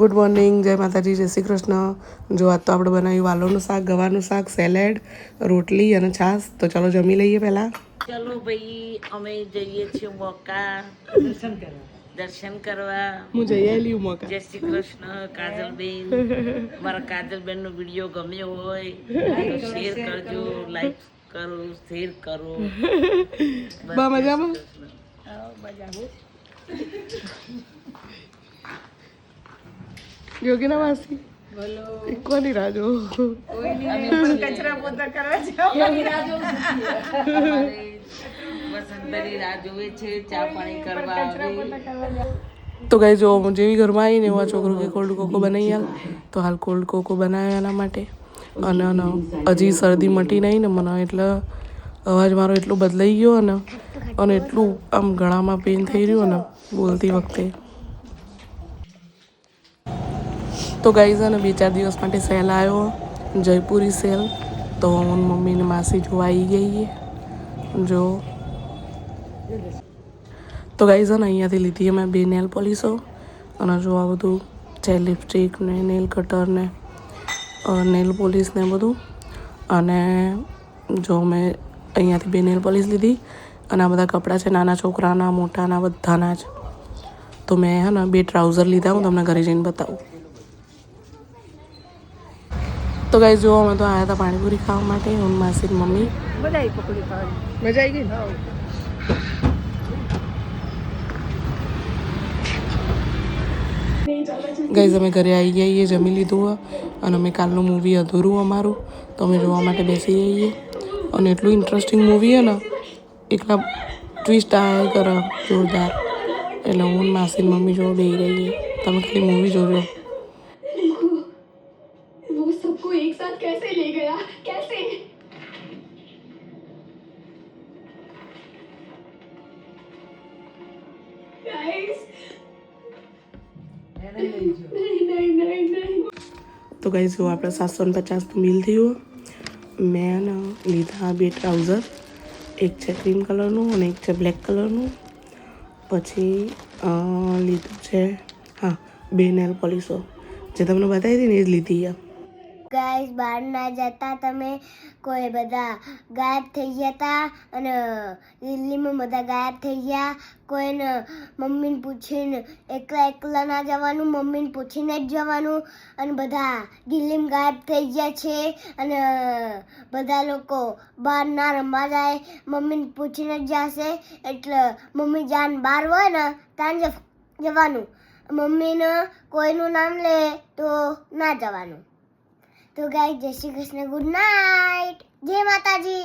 Good morning, જય માતાજી, જય શ્રી કૃષ્ણ. જો આજ તો આપણે બનાવ્યું વાલોનું શાક, ગવાનું શાક, સેલેડ, રોટલી અને છાશ. તો ચાલો જમી લઈએ પહેલાં. ચલો ભાઈ, અમે જઈએ છીએ મોકા દર્શન કરવા. હું જઈ આવેલી મોકા. જય શ્રી કૃષ્ણ કાજલબેન. મારા કાજલબેન નો વિડીયો ગમ્યો હોય તો શેર કરજો, લાઈક કરો, શેર કરો. બા મજામાં? યોગીના માસી કોની રાહ જો? કચરા પોતા કરવા જાઓ. વસંતરી રાહ જોવે છે, ચા પાણી કરવા આવે. તો ગાઈ જો જેવી ઘરમાં આવીને એવા છોકરો કે કોલ્ડ કોકો બનાવી હાલ. તો હાલ કોલ્ડ કોકો બનાવ્યો એના માટે. અને હજી શરદી મટી નહીં ને મને, એટલે અવાજ મારો એટલો બદલાઈ ગયો ને, અને એટલું આમ ગળામાં પેન થઈ રહ્યું ને બોલતી વખતે. તો ગાઈઝ ને 2-4 દિવસ માટે સેલ આવ્યો, જયપુરી સેલ. તો હું મમ્મી ને માસી જોવા આવી ગઈ જો. તો ગાઈઝ ને અહીંયાથી લીધી અમે 2 નેલ પોલિશો. અને જો આ બધું છે, લિપસ્ટિક ને નેલ કટર ને નેલ પોલિશ ને બધું. અને જો મેં અહીંયાથી 2 નેલ પોલિશ લીધી. અને આ બધા કપડાં છે નાના છોકરાના, મોટાના, બધાના જ. તો મેં હે ને 2 ટ્રાઉઝર લીધા, હું તમને ઘરે જઈને બતાવું. તો ગાઈસ જો અમે તો આવ્યા હતા પાણીપુરી ખાવા માટે, હું માસી મમ્મી. બધા પકોડી ખાવાની મજા આવી ગઈ. ગાઈઝ અમે ઘરે આવી જઈએ, જમી લીધું અને અમે કાલનું મૂવી અધૂરું અમારું, તો અમે જોવા માટે બેસી જઈએ. અને એટલું ઇન્ટરેસ્ટિંગ મૂવી હે ને, એકલા ટ્વિસ્ટ આવ્યા કરે જોરદાર. એટલે હું માસી મમ્મી જોવા બેસી રહીએ. તમે ખાલી મૂવી જોજો. एक साथ कैसे ले गया, कैसे? Guys, नहीं. તો ગાઈઝ જો આપણે 750 મિલ થયું. મેં લીધા 2 ટ્રાઉઝર, એક છે ક્રીમ કલરનું અને એક છે બ્લેક કલરનું. પછી લીધું છે 2 નેલ પોલિશો, જે તમને બતાવી હતી ને એ જ લીધી. ગાઈસ બહાર ના જતા તમે, કોઈ બધા ગાયબ થઈ ગયા હતા. અને દિલ્હીમાં બધા ગાયબ થઈ ગયા. કોઈને મમ્મીને પૂછીને એકલા ના જવાનું, મમ્મીને પૂછીને જ જવાનું. અને બધા દિલ્હીમાં ગાયબ થઈ ગયા છે. અને બધા લોકો બહાર ના રમવા જાય, મમ્મીને પૂછીને જ જશે. એટલે મમ્મી જાન બહાર હોય ને ત્યાં જવાનું. મમ્મીને કોઈનું નામ લે તો ના જવાનું. તો ગાઈસ જય શ્રી કૃષ્ણ, ગુડ નાઇટ, જય માતાજી.